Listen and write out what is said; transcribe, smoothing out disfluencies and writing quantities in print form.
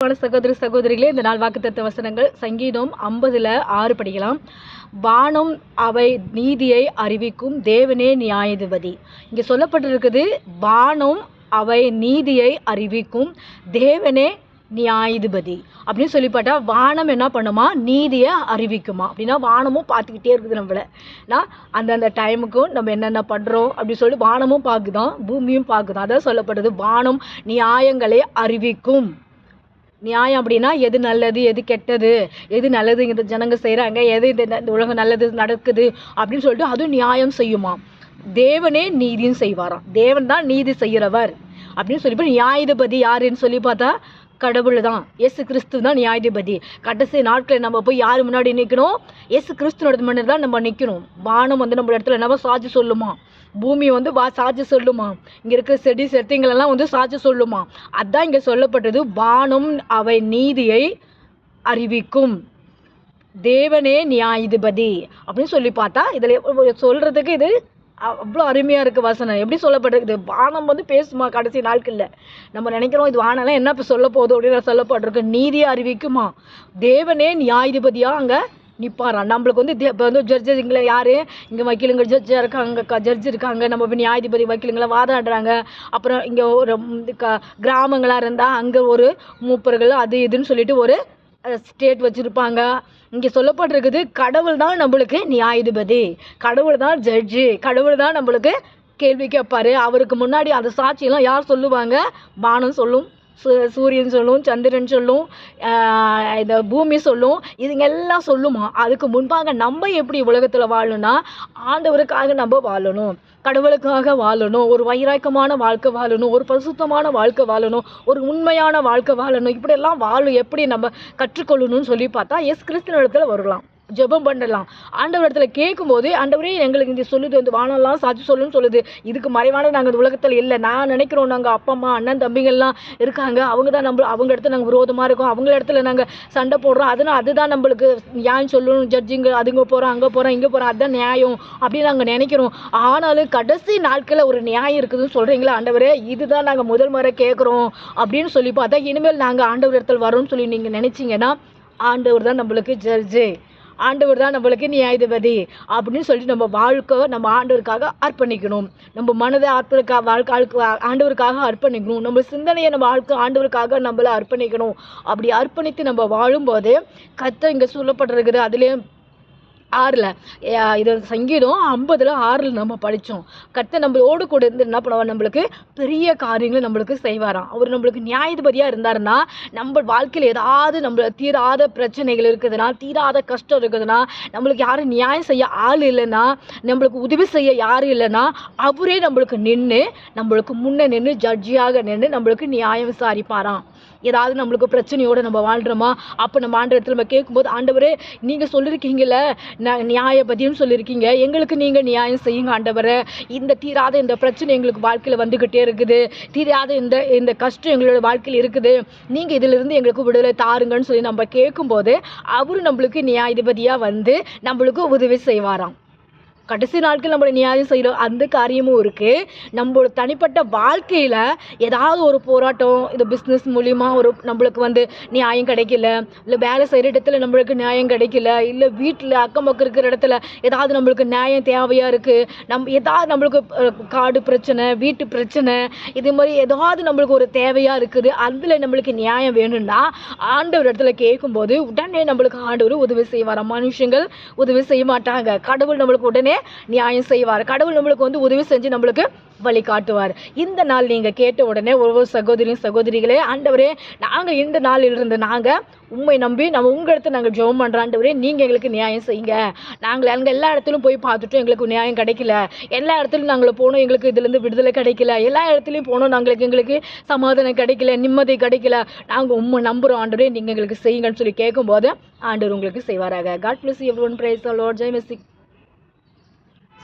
சகோதரி சகோதரிகளே, இந்த நாள் வாக்குத்தத்த வசனங்கள் சங்கீதம் 50:6 படிக்கலாம். வானம் அவை நீதியை அறிவிக்கும், தேவனே நியாயாதிபதி. இங்கே சொல்லப்பட்டிருக்குது, வானம் அவை நீதியை அறிவிக்கும், தேவனே நியாயாதிபதி அப்படின்னு சொல்லி வானம் என்ன பண்ணுமா? நீதியை அறிவிக்குமா. அப்படின்னா வானமும் பார்த்துக்கிட்டே இருக்குது நம்மள. அந்தந்த டைமுக்கும் நம்ம என்னென்ன பண்ணுறோம் அப்படின்னு சொல்லி வானமும் பார்க்குதான், பூமியும் பார்க்குதான். அதான் சொல்லப்படுது, வானம் நியாயங்களை அறிவிக்கும். நியாயம் அப்படின்னா எது நல்லது, எது கெட்டது, எது நல்லது இந்த ஜனங்க செய்கிறாங்க, எது இந்த உலகம் நல்லது நடக்குது அப்படின்னு சொல்லிட்டு அதுவும் நியாயம் செய்யுமா. தேவனே நீதியும் செய்வாராம். தேவன் தான் நீதி செய்கிறவர் அப்படின்னு சொல்லி நியாயாதிபதி யாருன்னு சொல்லி பார்த்தா கடவுள் தான். இயேசு கிறிஸ்து தான் நியாயாதிபதி. கடைசி நாட்களில் நம்ம போய் யார் முன்னாடி நிற்கணும்? இயேசு கிறிஸ்துவோட முன்னாடி தான் நம்ம நிற்கணும். வானம் நம்ம இடத்துல நம்ம சாட்சி சொல்லுமா, பூமி சாட்சி சொல்லுமா, இங்கே இருக்கிற செடி செத்திங்களெல்லாம் சாட்சி சொல்லுமா. அதான் இங்கே சொல்லப்பட்டது, வானம் அவை நீதியை அறிவிக்கும், தேவனே நியாயாதிபதி அப்படின்னு சொல்லி பார்த்தா இதில் சொல்கிறதுக்கு இது அவ்வளோ அருமையாக இருக்குது வசனம். எப்படி சொல்லப்பட்டிருக்குது? வானம் பேசுமா கடைசி நாட்களில். நம்ம நினைக்கிறோம் இது வானம்லாம் என்ன இப்போ சொல்ல போகுது அப்படின்னு சொல்லப்பட்டிருக்கு. நீதியை அறிவிக்குமா, தேவனே நியாயாதிபதியாக அங்கே நிற்பாராம். நம்மளுக்கு இப்போ ஜட்ஜுங்களை யார்? இங்கே வக்கீலுங்க ஜட்ஜாக இருக்காங்க, ஜட்ஜ் இருக்காங்க, நம்ம நியாயாதிபதி வக்கீலுங்களை வாதாடுறாங்க. அப்புறம் இங்கே ஒரு கிராமங்களாக இருந்தால் அங்கே ஒரு மூப்பர்கள் அது இதுன்னு சொல்லிட்டு ஒரு ஸ்டேட் வச்சுருப்பாங்க. இங்கே சொல்லப்பட்டிருக்குது, கடவுள் தான் நம்மளுக்கு நியாயாதிபதி, கடவுள் தான் ஜட்ஜு, கடவுள் தான் நம்மளுக்கு கேள்வி கேட்பார். அவருக்கு முன்னாடி அந்த சாட்சியெல்லாம் யார் சொல்லுவாங்க? வானம் சொல்லும், சூரியன் சொல்லும், சந்திரன் சொல்லும், இந்த பூமி சொல்லும், இதுங்க எல்லாம் சொல்லுமா. அதுக்கு முன்பாக நம்ம எப்படி உலகத்தில் வாழணும்னா, ஆண்டவருக்காக நம்ம வாழணும், கடவுளுக்காக வாழணும், ஒரு வைராக்கியமான வாழ்க்கை வாழணும், ஒரு பரிசுத்தமான வாழ்க்கை வாழணும், ஒரு உண்மையான வாழ்க்கை வாழணும். இப்படியெல்லாம் எப்படி நம்ம கற்றுக்கொள்ளணும்னு சொல்லி பார்த்தா இயேசு கிறிஸ்துவின் இடத்துல வரலாம், ஜெபம் பண்ணலாம். ஆண்டவர் இடத்துல கேட்கும்போது, ஆண்டவரே எங்களுக்கு இங்கே சொல்லுது, வானம்லாம் சாட்சி சொல்லுன்னு சொல்லுது, இதுக்கு மறைவானது நாங்கள் இந்த உலகத்தில் இல்லை. நான் நினைக்கிறோம் நாங்கள் அப்பா அம்மா அண்ணன் தம்பிங்கள்லாம் இருக்காங்க, அவங்க தான் அவங்க இடத்துல நாங்கள் விரோதமாக இருக்கோம், அவங்கள இடத்துல நாங்கள் சண்டை போடுறோம், அதுதான் நம்மளுக்கு நியாயம் சொல்லணும். ஜட்ஜிங்க அதுங்க போகிறோம், அங்கே போகிறோம், இங்கே போகிறோம், அதுதான் நியாயம் அப்படின்னு நாங்கள் நினைக்கிறோம். ஆனாலும் கடைசி நாட்களில் ஒரு நியாயம் இருக்குதுன்னு சொல்கிறீங்களா ஆண்டவரே, இதுதான் நாங்கள் முதல் முறை கேட்குறோம் அப்படின்னு சொல்லி பார்த்தா, இனிமேல் நாங்கள் ஆண்டவர் இடத்துல வரோம்னு சொல்லி நீங்கள் நினச்சிங்கன்னா, ஆண்டவர் தான் நம்மளுக்கு ஜட்ஜு, ஆண்டவர் தான் நம்மளுக்கு நியாயாதிபதி அப்படின்னு சொல்லிட்டு நம்ம வாழ்க்கை நம்ம ஆண்டவருக்காக அர்ப்பணிக்கணும். நம்ம மனதை ஆண்டவருக்காக அர்ப்பணிக்கணும். நம்ம சிந்தனையை நம்ம ஆண்டவருக்காக நம்மளை அர்ப்பணிக்கணும். அப்படி அர்ப்பணித்து நம்ம வாழும்போது கர்த்தர் இங்கே சொல்லப்பட்டிருக்குது. அதுலேயே 6 இது சங்கீதம் 50:6 நம்ம படித்தோம். கர்த்தர் நம்மளோடு கூட இருந்து என்ன பண்ணுவார்? நம்மளுக்கு பெரிய காரியங்களை நம்மளுக்கு செய்வாராம். அவர் நம்மளுக்கு நியாயாதிபதியாக இருந்தாருன்னா, நம்ம வாழ்க்கையில் ஏதாவது நம்ம தீராத பிரச்சனைகள் இருக்குதுன்னா, தீராத கஷ்டம் இருக்குதுன்னா, நம்மளுக்கு யாரும் நியாயம் செய்ய ஆள் இல்லைன்னா, நம்மளுக்கு உதவி செய்ய யாரும் இல்லைன்னா, அவரே நம்மளுக்கு நம்மளுக்கு முன்னே நின்று ஜட்ஜியாக நின்று நம்மளுக்கு நியாயம் விசாரிப்பாராம். ஏதாவது நம்மளுக்கு பிரச்சனையோடு நம்ம வாழ்கிறோமா, அப்போ நம்ம ஆண்ட இடத்துல நம்ம கேட்கும்போது, ஆண்டவரே நீங்கள் சொல்லியிருக்கீங்கள நியாயபதின்னு சொல்லியிருக்கீங்க, எங்களுக்கு நீங்கள் நியாயம் செய்யுங்க ஆண்டவரை, தீராத இந்த பிரச்சனை எங்களுக்கு வாழ்க்கையில் வந்துக்கிட்டே இருக்குது, தீராத இந்த கஷ்டம் எங்களோட வாழ்க்கையில் இருக்குது, நீங்கள் இதிலிருந்து எங்களுக்கு விடுதலை தாருங்கன்னு சொல்லி நம்ம கேட்கும்போது அவரு நம்மளுக்கு நியாயாதிபதியாக நம்மளுக்கு உதவி செய்வாராம். கடைசி நாட்கள் நம்மளை நியாயம் செய்கிறோம், அந்த காரியமும் இருக்குது. நம்மளோட தனிப்பட்ட வாழ்க்கையில் ஏதாவது ஒரு போராட்டம், இந்த பிஸ்னஸ் மூலிமா நம்மளுக்கு நியாயம் கிடைக்கல, இல்லை வேலை செய்கிற இடத்துல நம்மளுக்கு நியாயம் கிடைக்கல, இல்லை வீட்டில் அக்கம் பக்கம் இருக்கிற இடத்துல ஏதாவது நம்மளுக்கு நியாயம் தேவையாக இருக்குது, ஏதாவது நம்மளுக்கு காடு பிரச்சனை, வீட்டு பிரச்சனை, இது மாதிரி ஏதாவது நம்மளுக்கு ஒரு தேவையாக இருக்குது, அதில் நம்மளுக்கு நியாயம் வேணும்னா ஆண்டவர் இடத்துல கேட்கும்போது உடனே நம்மளுக்கு ஆண்டவர் உதவி செய்வார். மனுஷங்கள் உதவி செய்ய மாட்டாங்க, கடவுள் நம்மளுக்கு உடனே நியாயம் செய்வார். கடவுள் நம்மளுக்கு உதவி செஞ்சு நம்மளுக்கு வழி காட்டுவார். இந்த நாள் நீங்கள் கேட்ட உடனே ஒவ்வொரு சகோதரிகளே, ஆண்டவரே நாங்கள் இந்த நாளிலிருந்து நாங்கள் உண்மை நம்பி நம்ம உங்கள் இடத்துல நாங்கள் ஜெபம் பண்ணுறோம், ஆண்டவரே நீங்கள் எங்களுக்கு நியாயம் செய்யுங்க. நாங்கள் அங்கே எல்லா இடத்துலையும் போய் பார்த்துட்டோம், எங்களுக்கு நியாயம் கிடைக்கல, எல்லா இடத்துலையும் நாங்கள் போனோம், எங்களுக்கு இதுலேருந்து விடுதலை கிடைக்கல, எல்லா இடத்துலையும் போனோம், எங்களுக்கு சமாதானம் கிடைக்கல, நிம்மதி கிடைக்கல, நாங்கள் உண்மை நம்புகிறோம் ஆண்டவரே நீங்கள் எங்களுக்கு செய்யுங்கன்னு சொல்லி கேட்கும்போது ஆண்டவர் உங்களுக்கு செய்வாராக. God bless everyone. Praise the Lord. Jai Messi.